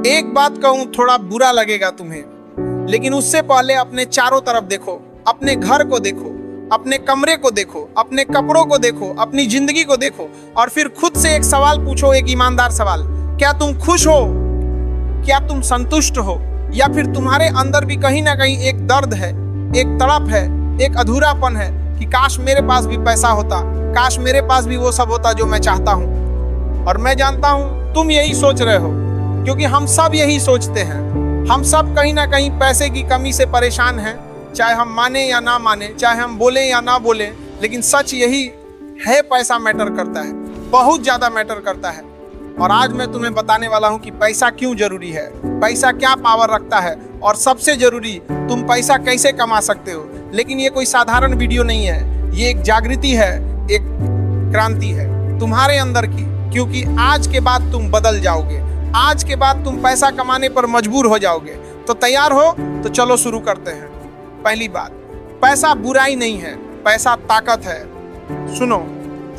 एक बात कहूं, थोड़ा बुरा लगेगा तुम्हें, लेकिन उससे पहले अपने चारों तरफ देखो, अपने घर को देखो, अपने कमरे को देखो, अपने कपड़ों को देखो, अपनी जिंदगी को देखो और फिर खुद से एक सवाल पूछो, एक ईमानदार सवाल। क्या तुम खुश हो? क्या तुम संतुष्ट हो? या फिर तुम्हारे अंदर भी कहीं ना कहीं एक दर्द है, एक तड़प है, एक अधूरापन है कि काश मेरे पास भी पैसा होता, काश मेरे पास भी वो सब होता जो मैं चाहता हूं। और मैं जानता हूं तुम यही सोच रहे हो, क्योंकि हम सब यही सोचते हैं। हम सब कहीं ना कहीं पैसे की कमी से परेशान हैं, चाहे हम माने या ना माने, चाहे हम बोले या ना बोले, लेकिन सच यही है, पैसा मैटर करता है, बहुत ज्यादा मैटर करता है। और आज मैं तुम्हें बताने वाला हूं कि पैसा क्यों जरूरी है, पैसा क्या पावर रखता है और सबसे जरूरी तुम पैसा कैसे कमा सकते हो। लेकिन ये कोई साधारण वीडियो नहीं है, ये एक जागृति है, एक क्रांति है तुम्हारे अंदर की, क्योंकि आज के बाद तुम बदल जाओगे, आज के बाद तुम पैसा कमाने पर मजबूर हो जाओगे। तो तैयार हो? तो चलो शुरू करते हैं। पहली बात, पैसा बुराई नहीं है, पैसा ताकत है। सुनो,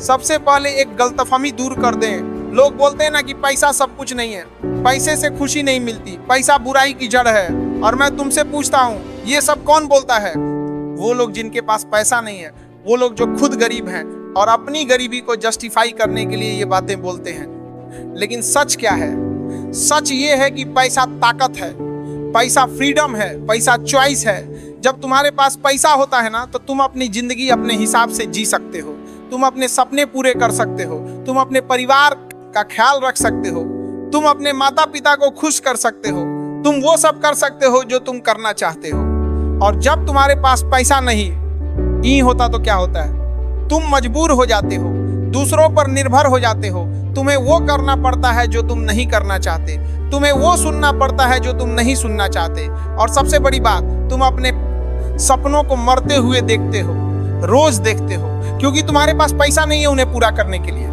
सबसे पहले एक गलतफहमी दूर कर दें। लोग बोलते हैं ना कि पैसा सब कुछ नहीं है, पैसे से खुशी नहीं मिलती, पैसा बुराई की जड़ है। और मैं तुमसे पूछता हूँ, ये सब कौन बोलता है? वो लोग जिनके पास पैसा नहीं है, वो लोग जो खुद गरीब हैं और अपनी गरीबी को जस्टिफाई करने के लिए ये बातें बोलते हैं। लेकिन सच क्या है? सच ये है कि पैसा ताकत है, पैसा फ्रीडम है, पैसा चॉइस है। जब तुम्हारे पास पैसा होता है ना, तो तुम अपनी जिंदगी अपने हिसाब से जी सकते हो, तुम अपने सपने पूरे कर सकते हो, तुम अपने परिवार का ख्याल रख सकते हो, तुम अपने माता पिता को खुश कर सकते हो, तुम वो सब कर सकते हो जो तुम करना चाहते हो। और जब तुम्हारे पास पैसा नहीं होता तो क्या होता है? तुम मजबूर हो जाते हो, दूसरों पर निर्भर हो जाते हो, तुम्हें वो करना पड़ता है जो तुम नहीं करना चाहते, तुम्हें वो सुनना पड़ता है जो तुम नहीं सुनना चाहते। और सबसे बड़ी बात, तुम अपने सपनों को मरते हुए देखते हो, रोज देखते हो, क्योंकि तुम्हारे पास पैसा नहीं है उन्हें पूरा करने के लिए।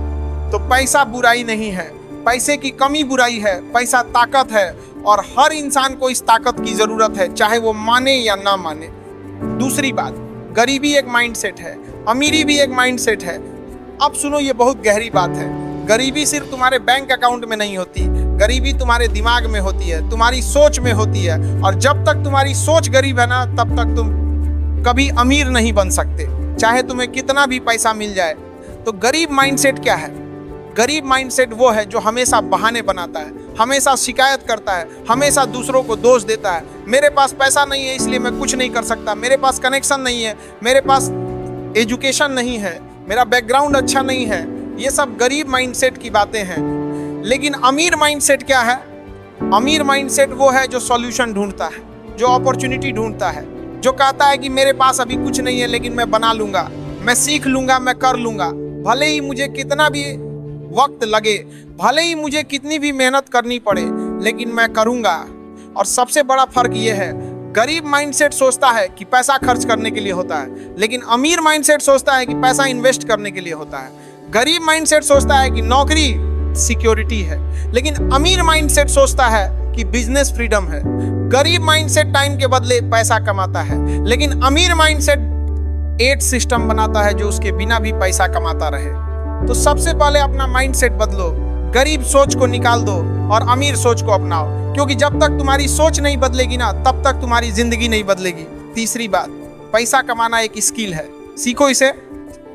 तो पैसा बुराई नहीं है, पैसे की कमी बुराई है, पैसा ताकत है और हर इंसान को इस ताकत की जरूरत है, चाहे वो माने या ना माने। दूसरी बात, गरीबी एक माइंडसेट है, अमीरी भी एक माइंडसेट है। अब सुनो, ये बहुत गहरी बात है। गरीबी सिर्फ तुम्हारे बैंक अकाउंट में नहीं होती, गरीबी तुम्हारे दिमाग में होती है, तुम्हारी सोच में होती है। और जब तक तुम्हारी सोच गरीब है ना, तब तक तुम कभी अमीर नहीं बन सकते, चाहे तुम्हें कितना भी पैसा मिल जाए। तो गरीब माइंडसेट क्या है? गरीब माइंडसेट वो है जो हमेशा बहाने बनाता है, हमेशा शिकायत करता है, हमेशा दूसरों को दोष देता है। मेरे पास पैसा नहीं है इसलिए मैं कुछ नहीं कर सकता, मेरे पास कनेक्शन नहीं है, मेरे पास एजुकेशन नहीं है, मेरा बैकग्राउंड अच्छा नहीं है। ये सब गरीब माइंडसेट की बातें हैं। लेकिन अमीर माइंडसेट क्या है? अमीर माइंडसेट वो है जो सॉल्यूशन ढूंढता है, जो अपॉर्चुनिटी ढूंढता है, जो कहता है कि मेरे पास अभी कुछ नहीं है लेकिन मैं बना लूंगा, मैं सीख लूंगा, मैं कर लूंगा, भले ही मुझे कितना भी वक्त लगे, भले ही मुझे कितनी भी मेहनत करनी पड़े, लेकिन मैं करूंगा। और सबसे बड़ा फर्क ये है, गरीब माइंडसेट सोचता है कि पैसा खर्च करने के लिए होता है, लेकिन अमीर माइंडसेट सोचता है कि पैसा इन्वेस्ट करने के लिए होता है। गरीब माइंडसेट सोचता है कि नौकरी सिक्योरिटी है, लेकिन अमीर माइंडसेट सोचता है कि बिजनेस फ्रीडम है। गरीब माइंडसेट टाइम के बदले पैसा कमाता है, लेकिन अमीर माइंडसेट एड सिस्टम बनाता है जो उसके बिना भी पैसा कमाता रहे। तो सबसे पहले अपना माइंडसेट बदलो, गरीब सोच को निकाल दो और अमीर सोच को अपनाओ, क्योंकि जब तक तुम्हारी सोच नहीं बदलेगी ना, तब तक तुम्हारी जिंदगी नहीं बदलेगी। तीसरी बात, पैसा कमाना एक स्किल है, सीखो इसे।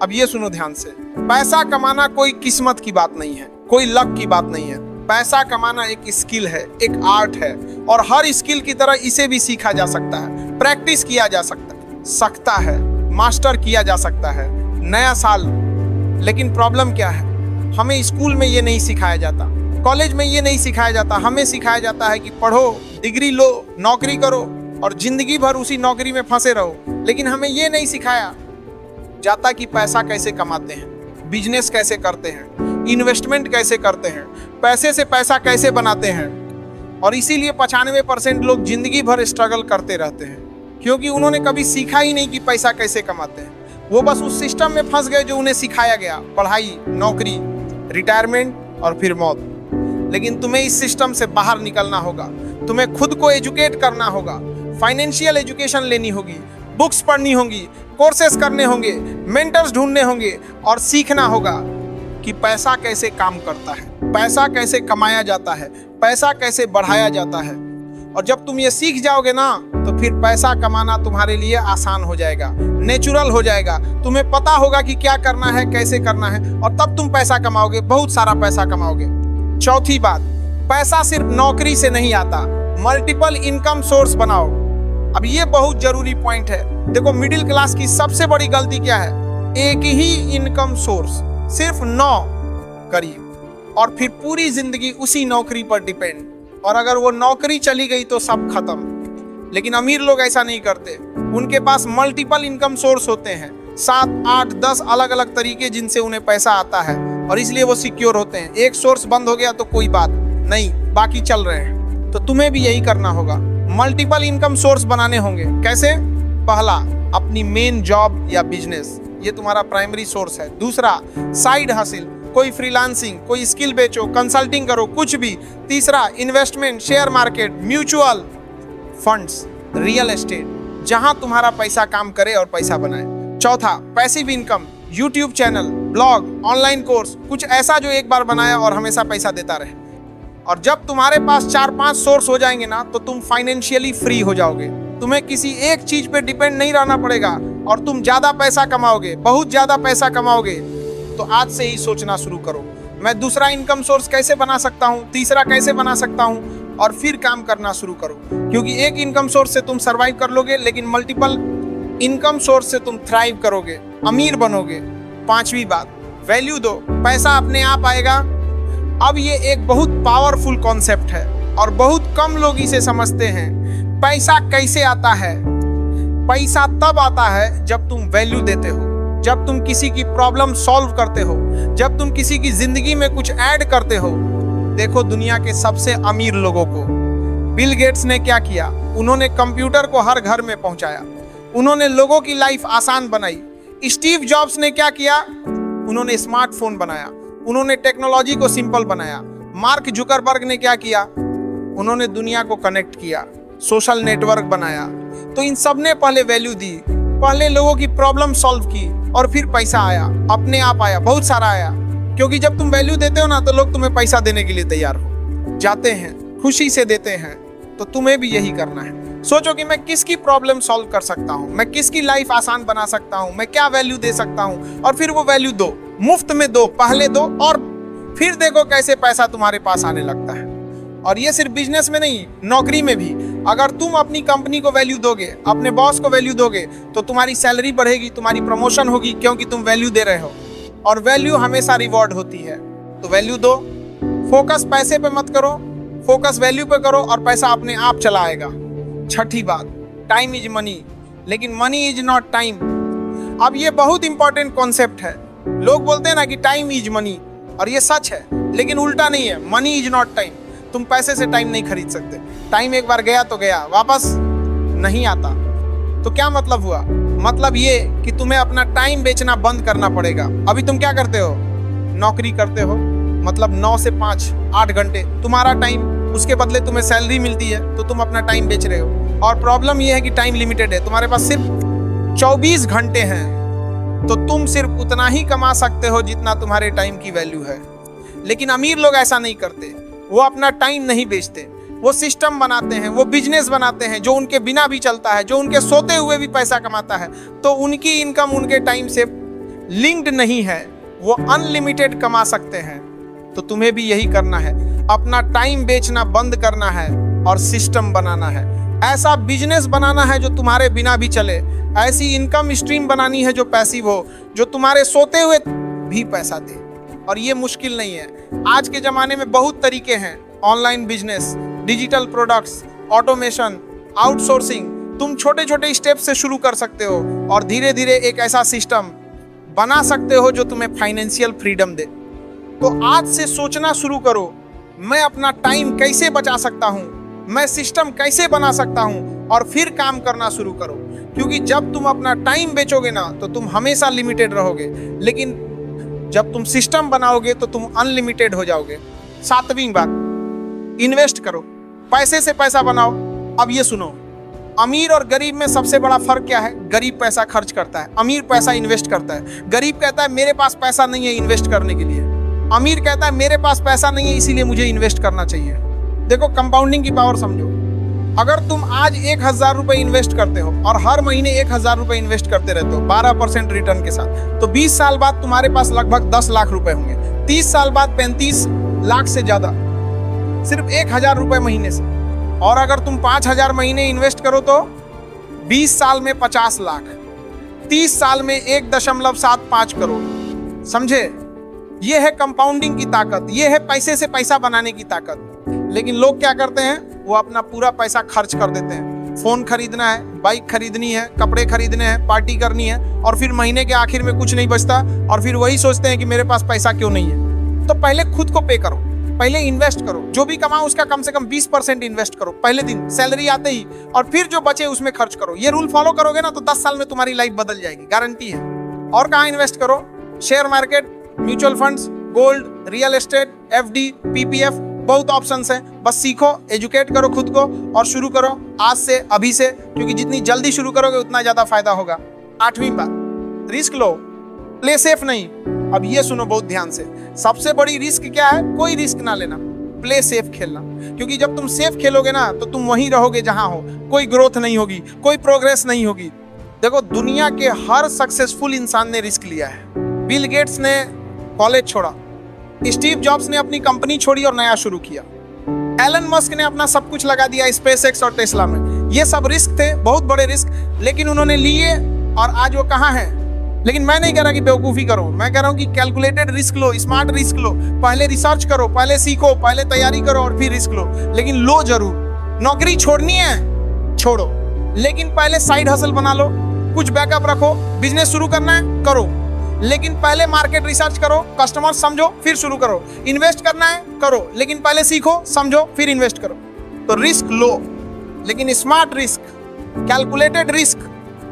अब ये सुनो ध्यान से, पैसा कमाना कोई किस्मत की बात नहीं है, कोई लक की बात नहीं है। पैसा कमाना एक स्किल है, एक आर्ट है, और हर स्किल की तरह इसे भी सीखा जा सकता है, प्रैक्टिस किया जा सकता है, मास्टर किया जा सकता है। नया साल, लेकिन प्रॉब्लम क्या है? हमें स्कूल में ये नहीं सिखाया जाता, कॉलेज में ये नहीं सिखाया जाता। हमें सिखाया जाता है कि पढ़ो, डिग्री लो, नौकरी करो और जिंदगी भर उसी नौकरी में फंसे रहो। लेकिन हमें ये नहीं सिखाया जाता कि पैसा कैसे कमाते हैं, बिजनेस कैसे करते हैं, इन्वेस्टमेंट कैसे करते हैं, पैसे से पैसा कैसे बनाते हैं। और इसीलिए 95% लोग जिंदगी भर स्ट्रगल करते रहते हैं, क्योंकि उन्होंने कभी सीखा ही नहीं कि पैसा कैसे कमाते हैं। वो बस उस सिस्टम में फंस गए जो उन्हें सिखाया गया, पढ़ाई, नौकरी, रिटायरमेंट और फिर मौत। लेकिन तुम्हें इस सिस्टम से बाहर निकलना होगा, तुम्हें खुद को एजुकेट करना होगा, फाइनेंशियल एजुकेशन लेनी होगी, बुक्स पढ़नी होंगी, कोर्सेस करने होंगे, मेंटर्स ढूंढने होंगे और सीखना होगा कि पैसा कैसे काम करता है। पैसा कैसे कमाया जाता है, पैसा कैसे बढ़ाया जाता है। और जब तुम ये सीख जाओगे ना तो फिर पैसा कमाना तुम्हारे लिए आसान हो जाएगा, नेचुरल हो जाएगा। तुम्हें पता होगा कि क्या करना है, कैसे करना है, और तब तुम पैसा कमाओगे, बहुत सारा पैसा कमाओगे। चौथी बात, पैसा सिर्फ नौकरी से नहीं आता, मल्टीपल इनकम सोर्स बनाओ। अब ये बहुत जरूरी पॉइंट है। देखो, मिडिल क्लास की सबसे बड़ी गलती क्या है? एक ही इनकम सोर्स, सिर्फ 9 करीब, और फिर पूरी जिंदगी उसी नौकरी पर डिपेंड। और अगर वो नौकरी चली गई तो सब खत्म। लेकिन अमीर लोग ऐसा नहीं करते, उनके पास मल्टीपल इनकम सोर्स होते हैं, 7, 8, 10 अलग अलग तरीके जिनसे उन्हें पैसा आता है, और इसलिए वो सिक्योर होते हैं। एक सोर्स बंद हो गया तो कोई बात नहीं, बाकी चल रहे हैं। तो तुम्हें भी यही करना होगा, मल्टीपल इनकम सोर्स बनाने होंगे। कैसे? पहला, अपनी मेन जॉब या बिजनेस, ये तुम्हारा प्राइमरी सोर्स है। दूसरा, साइड हासिल, कोई फ्रीलांसिंग, कोई स्किल बेचो, कंसल्टिंग करो, कुछ भी। तीसरा, investment, share market, mutual funds, real estate, जहां तुम्हारा पैसा काम करे और पैसा बनाए। चौथा, passive income, YouTube channel, blog, online course, कुछ ऐसा जो एक बार बनाया और हमेशा पैसा देता रहे। और जब तुम्हारे पास 4-5 सोर्स हो जाएंगे ना तो तुम फाइनेंशियली फ्री हो जाओगे। तुम्हें किसी एक चीज पे डिपेंड नहीं रहना पड़ेगा और तुम ज्यादा पैसा कमाओगे, बहुत ज्यादा पैसा कमाओगे। तो आज से ही सोचना शुरू करो, मैं दूसरा इनकम सोर्स कैसे बना सकता हूँ, तीसरा कैसे बना सकता हूँ, और फिर काम करना शुरू करो। क्योंकि एक इनकम सोर्स से तुम सर्वाइव कर लोगे, लेकिन मल्टीपल इनकम सोर्स से तुम थ्राइव करोगे, अमीर बनोगे। पांचवी बात, वैल्यू दो, पैसा अपने आप आएगा। अब ये एक बहुत पावरफुल कॉन्सेप्ट है और बहुत कम लोग इसे समझते हैं। पैसा कैसे आता है? पैसा तब आता है जब तुम वैल्यू देते हो, जब तुम किसी की प्रॉब्लम सॉल्व करते हो, जब तुम किसी की जिंदगी में कुछ ऐड करते हो। देखो दुनिया के सबसे अमीर लोगों को, बिल गेट्स ने क्या किया? उन्होंने कंप्यूटर को हर घर में पहुंचाया, उन्होंने लोगों की लाइफ आसान बनाई। स्टीव जॉब्स ने क्या किया? उन्होंने स्मार्टफोन बनाया, उन्होंने टेक्नोलॉजी को सिंपल बनाया। मार्क जुकरबर्ग ने क्या किया? उन्होंने दुनिया को कनेक्ट किया, सोशल नेटवर्क बनाया। तो इन सब ने पहले वैल्यू दी, पहले लोगों की प्रॉब्लम सॉल्व की, और फिर पैसा आया, अपने आप आया, बहुत सारा आया। क्योंकि जब तुम वैल्यू देते हो ना तो लोग तुम्हें पैसा देने के लिए तैयार हो जाते हैं, खुशी से देते हैं। तो तुम्हें भी यही करना है। सोचो कि मैं किसकी प्रॉब्लम सॉल्व कर सकता हूँ, मैं किसकी लाइफ आसान बना सकता हूँ, मैं क्या वैल्यू दे सकता हूँ, और फिर वो वैल्यू दो, मुफ्त में दो, पहले दो, और फिर देखो कैसे पैसा तुम्हारे पास आने लगता है। और ये सिर्फ बिजनेस में नहीं, नौकरी में भी। अगर तुम अपनी कंपनी को वैल्यू दोगे, अपने बॉस को वैल्यू दोगे, तो तुम्हारी सैलरी बढ़ेगी, तुम्हारी प्रमोशन होगी, क्योंकि तुम वैल्यू दे रहे हो। और वैल्यू हमेशा रिवॉर्ड होती है। तो वैल्यू दो, फोकस पैसे पे मत करो, फोकस वैल्यू पे करो, और पैसा अपने आप चला आएगा। छठी बात, टाइम इज मनी, लेकिन मनी इज नॉट टाइम। अब ये बहुत इंपॉर्टेंट कॉन्सेप्ट है। लोग बोलते हैं ना कि टाइम इज मनी, और ये सच है, लेकिन उल्टा नहीं है। Money is not time. तुम पैसे से टाइम नहीं खरीद सकते। टाइम एक बार गया तो गया, वापस नहीं आता। तो क्या मतलब हुआ? मतलब ये कि तुम्हें अपना टाइम बेचना बंद करना पड़ेगा। अभी तुम क्या करते हो? नौकरी करते हो, मतलब 9 से 5, 8 घंटे तुम्हारा टाइम, उसके बदले तुम्हें सैलरी मिलती है, तो तुम अपना टाइम बेच रहे हो। और प्रॉब्लम ये है कि टाइम लिमिटेड है, तुम्हारे पास सिर्फ 24 घंटे हैं। तो तुम सिर्फ उतना ही कमा सकते हो जितना तुम्हारे टाइम की वैल्यू है। लेकिन अमीर लोग ऐसा नहीं करते, वो अपना टाइम नहीं बेचते, वो सिस्टम बनाते हैं, वो बिजनेस बनाते हैं जो उनके बिना भी चलता है, जो उनके सोते हुए भी पैसा कमाता है। तो उनकी इनकम उनके टाइम से लिंक्ड नहीं है, वो अनलिमिटेड कमा सकते हैं। तो तुम्हें भी यही करना है, अपना टाइम बेचना बंद करना है और सिस्टम बनाना है। ऐसा बिजनेस बनाना है जो तुम्हारे बिना भी चले, ऐसी इनकम स्ट्रीम बनानी है जो पैसिव हो, जो तुम्हारे सोते हुए भी पैसा दे। और ये मुश्किल नहीं है। आज के ज़माने में बहुत तरीके हैं, online business, digital products, automation, outsourcing. तुम छोटे छोटे स्टेप से शुरू कर सकते हो और धीरे धीरे एक ऐसा सिस्टम बना सकते हो जो तुम्हें फाइनेंशियल फ्रीडम दे। तो आज से सोचना शुरू करो, मैं अपना टाइम कैसे बचा सकता हूँ, मैं सिस्टम कैसे बना सकता हूँ, और फिर काम करना शुरू करो। क्योंकि जब तुम अपना टाइम बेचोगे ना तो तुम हमेशा लिमिटेड रहोगे, लेकिन जब तुम सिस्टम बनाओगे तो तुम अनलिमिटेड हो जाओगे। 7वीं बात, इन्वेस्ट करो, पैसे से पैसा बनाओ। अब ये सुनो, अमीर और गरीब में सबसे बड़ा फर्क क्या है? गरीब पैसा खर्च करता है, अमीर पैसा इन्वेस्ट करता है। गरीब कहता है मेरे पास पैसा नहीं है इन्वेस्ट करने के लिए। अमीर कहता है मेरे पास पैसा नहीं है इसीलिए मुझे इन्वेस्ट करना चाहिए। देखो कंपाउंडिंग की पावर समझो। अगर तुम आज 1,000 रुपए इन्वेस्ट करते हो और हर महीने 1,000 रुपए इन्वेस्ट करते रहते हो 12% रिटर्न के साथ, तो 20 साल बाद तुम्हारे पास लगभग 10 लाख रुपए होंगे। 30 साल बाद 35 लाख से ज्यादा सिर्फ 1,000 रुपए महीने से। और अगर तुम 5,000 महीने इन्वेस्ट करो तो 20 साल में 50 लाख, 30 साल में 1.75 करोड़। समझे? ये है कंपाउंडिंग की ताकत, ये है पैसे से पैसा बनाने की ताकत। लेकिन लोग क्या करते हैं, वो अपना पूरा पैसा खर्च कर देते हैं। फोन खरीदना है, बाइक खरीदनी है, कपड़े खरीदने हैं, पार्टी करनी है, और फिर महीने के आखिर में कुछ नहीं बचता और फिर वही सोचते हैं कि मेरे पास पैसा क्यों नहीं है। तो पहले खुद को पे करो, पहले इन्वेस्ट करो। जो भी कमाओ उसका कम से कम 20% इन्वेस्ट करो पहले दिन सैलरी आते ही, और फिर जो बचे उसमें खर्च करो। ये रूल फॉलो करोगे ना तो 10 साल में तुम्हारी लाइफ बदल जाएगी, गारंटी है। और कहाँ इन्वेस्ट करो? Share market, mutual funds, gold, real estate, FD, PPF, बहुत ऑप्शंस हैं। बस सीखो, एजुकेट करो खुद को और शुरू करो आज से, अभी से, क्योंकि जितनी जल्दी शुरू करोगे उतना ज्यादा फायदा होगा। 8वीं बात, रिस्क लो, प्ले सेफ नहीं। अब ये सुनो बहुत ध्यान से, सबसे बड़ी रिस्क क्या है? कोई रिस्क ना लेना, प्ले सेफ खेलना। क्योंकि जब तुम सेफ खेलोगे ना तो तुम वहीं रहोगे जहां हो, कोई ग्रोथ नहीं होगी, कोई प्रोग्रेस नहीं होगी। देखो दुनिया के हर सक्सेसफुल इंसान ने रिस्क लिया है। बिल गेट्स ने कॉलेज छोड़ा, स्टीव जॉब्स ने अपनी कंपनी छोड़ी और नया शुरू किया, एलन मस्क ने अपना सब कुछ लगा दिया SpaceX और टेस्ला में। ये सब रिस्क थे, बहुत बड़े रिस्क, लेकिन उन्होंने लिए और आज वो कहाँ है। लेकिन मैं नहीं कह रहा कि बेवकूफी करो, मैं कह रहा हूँ कि कैलकुलेटेड रिस्क लो, स्मार्ट रिस्क लो। पहले रिसर्च करो, पहले सीखो, पहले तैयारी करो और फिर रिस्क लो। लेकिन लो जरूर। नौकरी छोड़नी है छोड़ो, लेकिन पहले साइड हसल बना लो, कुछ बैकअप रखो। बिजनेस शुरू करना है करो, लेकिन पहले मार्केट रिसर्च करो, कस्टमर समझो, फिर शुरू करो। इन्वेस्ट करना है करो, लेकिन पहले सीखो, समझो, फिर इन्वेस्ट करो। तो रिस्क लो, लेकिन स्मार्ट रिस्क, कैलकुलेटेड रिस्क,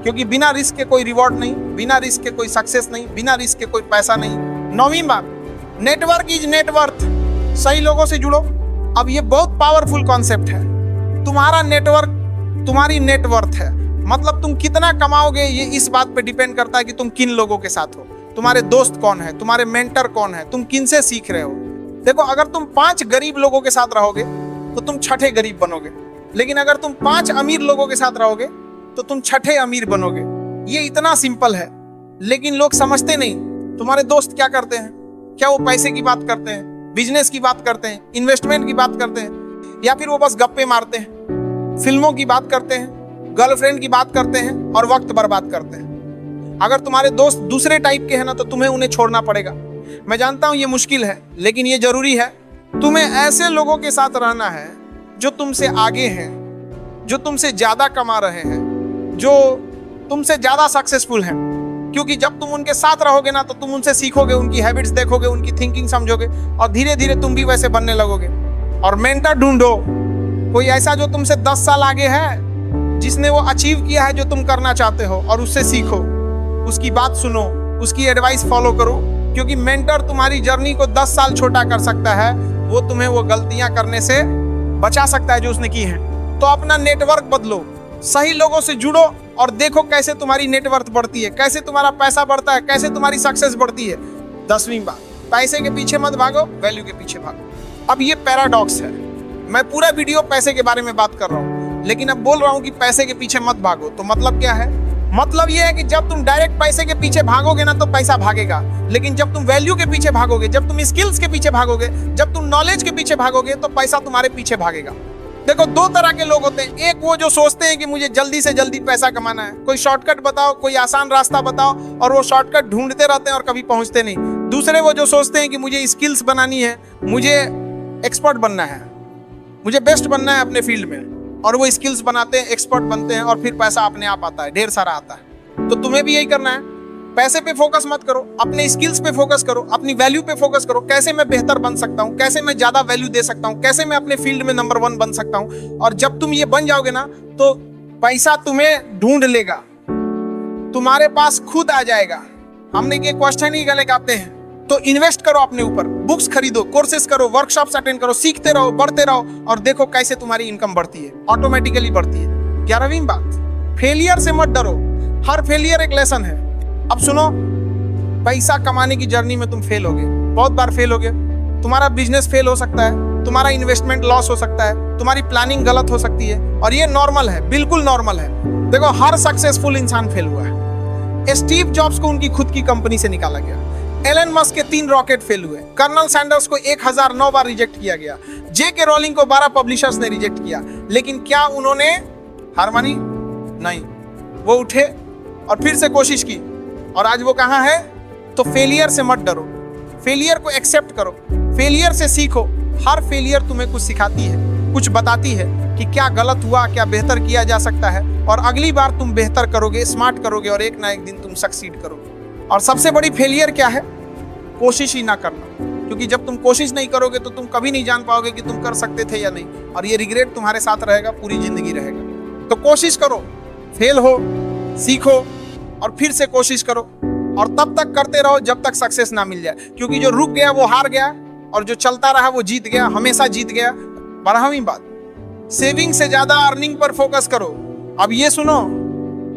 क्योंकि बिना रिस्क के कोई रिवॉर्ड नहीं, बिना रिस्क के कोई सक्सेस नहीं, बिना रिस्क के कोई पैसा नहीं। 9वीं बात, नेटवर्क इज नेटवर्थ। सही लोगों से जुड़ो। अब ये बहुत पावरफुल कॉन्सेप्ट है। तुम्हारा नेटवर्क तुम्हारी नेटवर्थ है। मतलब तुम कितना कमाओगे ये इस बात पे डिपेंड करता है कि तुम किन लोगों के साथ हो, तुम्हारे दोस्त कौन है, तुम्हारे मेंटर कौन है, तुम किन से सीख रहे हो। देखो अगर तुम 5 गरीब लोगों के साथ रहोगे तो तुम 6ठे गरीब बनोगे, लेकिन अगर तुम 5 अमीर लोगों के साथ रहोगे तो तुम 6ठे अमीर बनोगे। ये इतना सिंपल है, लेकिन लोग समझते नहीं। तुम्हारे दोस्त क्या करते हैं? क्या वो पैसे की बात करते हैं, बिजनेस की बात करते हैं, इन्वेस्टमेंट की बात करते हैं, या फिर वो बस गप्पे मारते हैं, फिल्मों की बात करते हैं, गर्लफ्रेंड की बात करते हैं और वक्त बर्बाद करते हैं। अगर तुम्हारे दोस्त दूसरे टाइप के हैं ना तो तुम्हें उन्हें छोड़ना पड़ेगा। मैं जानता हूं ये मुश्किल है, लेकिन ये जरूरी है। तुम्हें ऐसे लोगों के साथ रहना है जो तुमसे आगे हैं, जो तुमसे ज्यादा कमा रहे हैं, जो तुमसे ज्यादा सक्सेसफुल हैं। क्योंकि जब तुम उनके साथ रहोगे ना तो तुम उनसे सीखोगे, उनकी हैबिट्स देखोगे, उनकी थिंकिंग समझोगे और धीरे धीरे तुम भी वैसे बनने लगोगे। और मेंटर ढूंढो, कोई ऐसा जो तुमसे 10 साल आगे है, जिसने वो अचीव किया है जो तुम करना चाहते हो, और उससे सीखो, उसकी बात सुनो, उसकी एडवाइस फॉलो करो। क्योंकि मेंटर तुम्हारी जर्नी को 10 साल छोटा कर सकता है, वो तुम्हें वो गलतियां करने से बचा सकता है जो उसने की है। तो अपना नेटवर्क बदलो, सही लोगों से जुड़ो और देखो कैसे तुम्हारी नेटवर्थ बढ़ती है, कैसे तुम्हारा पैसा बढ़ता है, कैसे तुम्हारी सक्सेस बढ़ती है। 10वीं बात, पैसे के पीछे मत भागो, वैल्यू के पीछे भागो। अब ये पैराडॉक्स है, मैं पूरा वीडियो पैसे के बारे में बात कर रहा हूँ, लेकिन अब बोल रहा हूं कि पैसे के पीछे मत भागो। तो मतलब क्या है? मतलब यह है कि जब तुम डायरेक्ट पैसे के पीछे भागोगे ना तो पैसा भागेगा, लेकिन जब तुम वैल्यू के पीछे भागोगे, जब तुम स्किल्स के पीछे भागोगे, जब तुम नॉलेज के पीछे भागोगे तो पैसा तुम्हारे पीछे भागेगा। देखो 2 तरह के लोग होते हैं, एक वो जो सोचते हैं कि मुझे जल्दी से जल्दी पैसा कमाना है, कोई शॉर्टकट बताओ, कोई आसान रास्ता बताओ, और वो शॉर्टकट ढूंढते रहते हैं और कभी पहुंचते नहीं। दूसरे वो जो सोचते हैं कि मुझे स्किल्स बनानी है, मुझे एक्सपर्ट बनना है, मुझे बेस्ट बनना है अपने फील्ड में, और वो स्किल्स बनाते हैं, एक्सपर्ट बनते हैं और फिर पैसा अपने आप आता है, ढेर सारा आता है। तो तुम्हें भी यही करना है। पैसे पे फोकस मत करो, अपने स्किल्स पे फोकस करो, अपनी वैल्यू पे फोकस करो। कैसे मैं बेहतर बन सकता हूँ, कैसे मैं ज्यादा वैल्यू दे सकता हूँ, कैसे मैं अपने फील्ड में नंबर 1 बन सकता हूँ। और जब तुम ये बन जाओगे ना तो पैसा तुम्हें ढूंढ लेगा, तुम्हारे पास खुद आ जाएगा। हमने ये क्वेश्चन ही गले गाते हैं। तो इन्वेस्ट करो अपने ऊपर, बुक्स खरीदो, कोर्सेज करो, वर्कशॉप्स अटेंड करो, सीखते रहो, बढ़ते रहो और देखो कैसे तुम्हारी इनकम बढ़ती है, ऑटोमेटिकली बढ़ती है। 11वीं बात, फेलियर से मत डरो, हर फेलियर एक लेसन है। अब सुनो, पैसा कमाने की जर्नी में तुम फेल होगे, बहुत बार फेल हो गए, तुम्हारा बिजनेस फेल हो सकता है, तुम्हारा इन्वेस्टमेंट लॉस हो सकता है, तुम्हारी प्लानिंग गलत हो सकती है, और ये नॉर्मल है, बिल्कुल नॉर्मल है। देखो, हर सक्सेसफुल इंसान फेल हुआ है। स्टीव जॉब्स को उनकी खुद की कंपनी से निकाला गया, एलन मस्क के 3 रॉकेट फेल हुए, कर्नल सैंडर्स को 1009 बार रिजेक्ट किया गया, जेके रोलिंग को 12 पब्लिशर्स ने रिजेक्ट किया, लेकिन क्या उन्होंने हार मानी? नहीं, वो उठे और फिर से कोशिश की, और आज वो कहां है? तो फेलियर से मत डरो, फेलियर को एक्सेप्ट करो, फेलियर से सीखो। हर फेलियर तुम्हें कुछ सिखाती है, कुछ बताती है कि क्या गलत हुआ, क्या बेहतर किया जा सकता है, और अगली बार तुम बेहतर करोगे, स्मार्ट करोगे, और एक ना एक दिन तुम सक्सीड करोगे। और सबसे बड़ी फेलियर क्या है? कोशिश ही ना करना, क्योंकि जब तुम कोशिश नहीं करोगे तो तुम कभी नहीं जान पाओगे कि तुम कर सकते थे या नहीं, और ये रिग्रेट तुम्हारे साथ रहेगा, पूरी जिंदगी रहेगा। तो कोशिश करो, फेल हो, सीखो, और फिर से कोशिश करो, और तब तक करते रहो जब तक सक्सेस ना मिल जाए, क्योंकि जो रुक गया वो हार गया, और जो चलता रहा वो जीत गया, हमेशा जीत गया। 12वीं बात, सेविंग से ज्यादा अर्निंग पर फोकस करो। अब ये सुनो,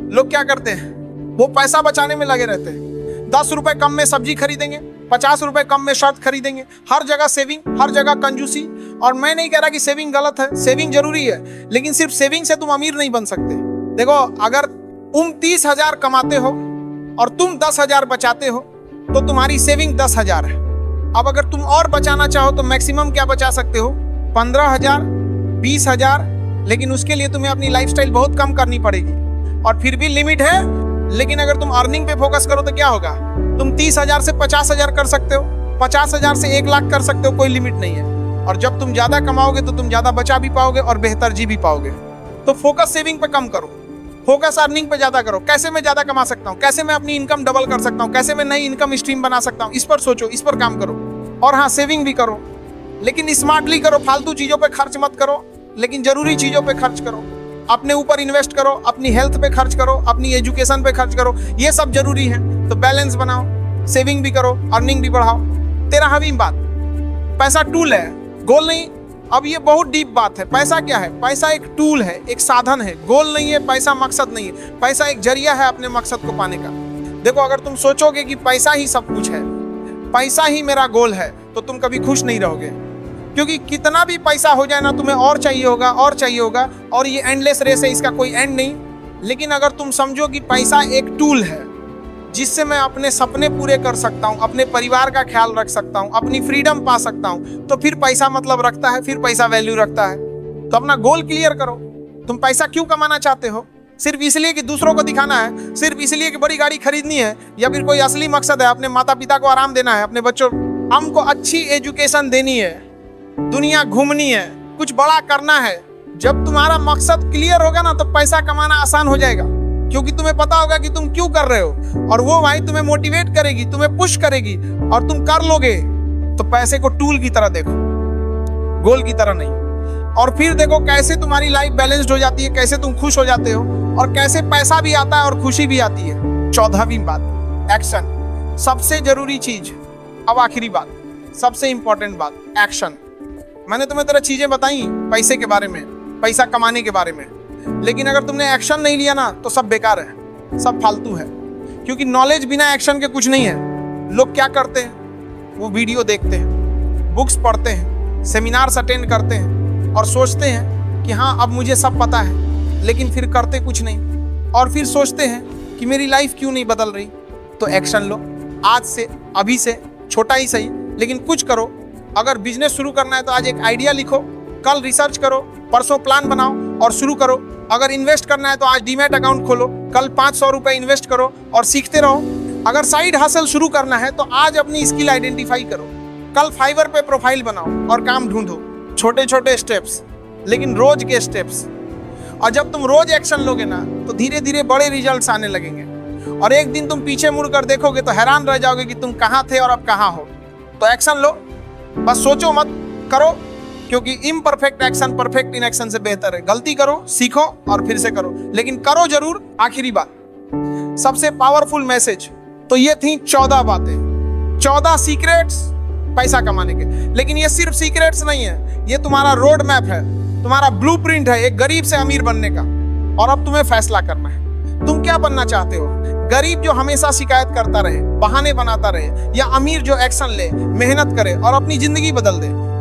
लोग क्या करते हैं, वो पैसा बचाने में लगे रहते हैं। 10 रुपए कम में सब्जी खरीदेंगे, 50 रुपए कम में शर्ट खरीदेंगे, हर जगह सेविंग, हर जगह कंजूसी। और मैं नहीं कह रहा कि सेविंग गलत है, सेविंग जरूरी है, लेकिन सिर्फ सेविंग से तुम अमीर नहीं बन सकते। देखो, अगर तुम 30,000 कमाते हो और तुम 10,000 बचाते हो तो तुम्हारी सेविंग 10,000 है। अब अगर तुम और बचाना चाहो तो मैक्सिमम क्या बचा सकते हो? 15,000, 20,000, लेकिन उसके लिए तुम्हें अपनी लाइफस्टाइल बहुत कम करनी पड़ेगी, और फिर भी लिमिट है। लेकिन अगर तुम अर्निंग पे फोकस करो तो क्या होगा? तुम 30,000 से 50,000 कर सकते हो, 50,000 से 1 लाख कर सकते हो, कोई लिमिट नहीं है। और जब तुम ज्यादा कमाओगे तो तुम ज्यादा बचा भी पाओगे और बेहतर जी भी पाओगे। तो फोकस सेविंग पे कम करो, फोकस अर्निंग पे ज्यादा करो। कैसे मैं ज्यादा कमा सकता हूँ, कैसे मैं अपनी इनकम डबल कर सकता हूँ, कैसे मैं नई इनकम स्ट्रीम बना सकता हूँ, इस पर सोचो, इस पर काम करो। और हाँ, सेविंग भी करो, लेकिन स्मार्टली करो, फालतू चीजों पे खर्च मत करो, लेकिन जरूरी चीजों पे खर्च करो। अपने ऊपर इन्वेस्ट करो, अपनी हेल्थ पे खर्च करो, अपनी एजुकेशन पे खर्च करो, ये सब जरूरी है। तो बैलेंस बनाओ, सेविंग भी करो, अर्निंग भी बढ़ाओ। 13वीं बात, पैसा टूल है, गोल नहीं। अब ये बहुत डीप बात है। पैसा क्या है? पैसा एक टूल है, एक साधन है, गोल नहीं है। पैसा मकसद नहीं है, पैसा एक जरिया है अपने मकसद को पाने का। देखो, अगर तुम सोचोगे कि पैसा ही सब कुछ है, पैसा ही मेरा गोल है, तो तुम कभी खुश नहीं रहोगे, क्योंकि कितना भी पैसा हो जाए ना, तुम्हें और चाहिए होगा, और चाहिए होगा, और ये एंडलेस रेस है, इसका कोई एंड नहीं। लेकिन अगर तुम समझो कि पैसा एक टूल है जिससे मैं अपने सपने पूरे कर सकता हूँ, अपने परिवार का ख्याल रख सकता हूँ, अपनी फ्रीडम पा सकता हूँ, तो फिर पैसा मतलब रखता है, फिर पैसा वैल्यू रखता है। तो अपना गोल क्लियर करो। तुम पैसा क्यों कमाना चाहते हो? सिर्फ इसलिए कि दूसरों को दिखाना है, सिर्फ इसलिए कि बड़ी गाड़ी खरीदनी है, या फिर कोई असली मकसद है, अपने माता पिता को आराम देना है, अपने बच्चों हमको अच्छी एजुकेशन देनी है, दुनिया घूमनी है, कुछ बड़ा करना है। जब तुम्हारा मकसद क्लियर होगा ना, तो पैसा कमाना आसान हो जाएगा, क्योंकि तुम्हें पता होगा कि तुम क्यों कर रहे हो, और वो भाई तुम्हें मोटिवेट करेगी, तुम्हें पुश करेगी, और तुम कर लोगे। तो पैसे को टूल की तरह देखो, गोल की तरह नहीं। और फिर देखो कैसे तुम्हारी लाइफ बैलेंस्ड हो जाती है, कैसे तुम खुश हो जाते हो, और कैसे पैसा भी आता है और खुशी भी आती है। 14वीं बात, एक्शन। सबसे जरूरी चीज, अब आखिरी बात, सबसे इंपॉर्टेंट बात, एक्शन। मैंने तुम्हें तरह चीजें बताई पैसे के बारे में, पैसा कमाने के बारे में, लेकिन अगर तुमने एक्शन नहीं लिया ना, तो सब बेकार है, सब फालतू है। क्योंकि नॉलेज बिना एक्शन के कुछ नहीं है। लोग क्या करते हैं? वो वीडियो देखते हैं, बुक्स पढ़ते हैं, सेमिनार्स अटेंड करते हैं, और सोचते हैं कि हाँ अब मुझे सब पता है, लेकिन फिर करते कुछ नहीं, और फिर सोचते हैं कि मेरी लाइफ क्यों नहीं बदल रही। तो एक्शन लो, आज से, अभी से, छोटा ही सही, लेकिन कुछ करो। अगर बिजनेस शुरू करना है तो आज एक आइडिया लिखो, कल रिसर्च करो, परसों प्लान बनाओ और शुरू करो। अगर इन्वेस्ट करना है तो आज डीमैट अकाउंट खोलो, कल 500 रुपए इन्वेस्ट करो और सीखते रहो। अगर साइड हसल शुरू करना है तो आज अपनी स्किल आइडेंटिफाई करो, कल फाइवर पे प्रोफाइल बनाओ और काम ढूंढो। छोटे छोटे स्टेप्स, लेकिन रोज के स्टेप्स। और जब तुम रोज एक्शन लोगे ना, तो धीरे धीरे बड़े रिजल्ट्स आने लगेंगे, और एक दिन तुम पीछे मुड़कर देखोगे तो हैरान रह जाओगे कि तुम कहाँ थे और अब कहाँ हो। तो एक्शन लो, बस सोचो मत, करो, क्योंकि इम्परफेक्ट एक्शन परफेक्ट इनएक्शन से बेहतर है। गलती करो, सीखो और फिर से करो, लेकिन करो जरूर। आखिरी बात, सबसे पावरफुल मैसेज। तो ये थी 14 बातें, 14 सीक्रेट्स पैसा कमाने के। लेकिन ये सिर्फ सीक्रेट्स नहीं है, ये तुम्हारा रोड मैप है, तुम्हारा ब्लूप्रिंट है एक गरीब से अमीर बनने का। और अब तुम्हें फैसला करना है, तुम क्या बनना चाहते हो? गरीब जो हमेशा शिकायत करता रहे, बहाने बनाता रहे, या अमीर जो एक्शन ले, मेहनत करे और अपनी जिंदगी बदल दे?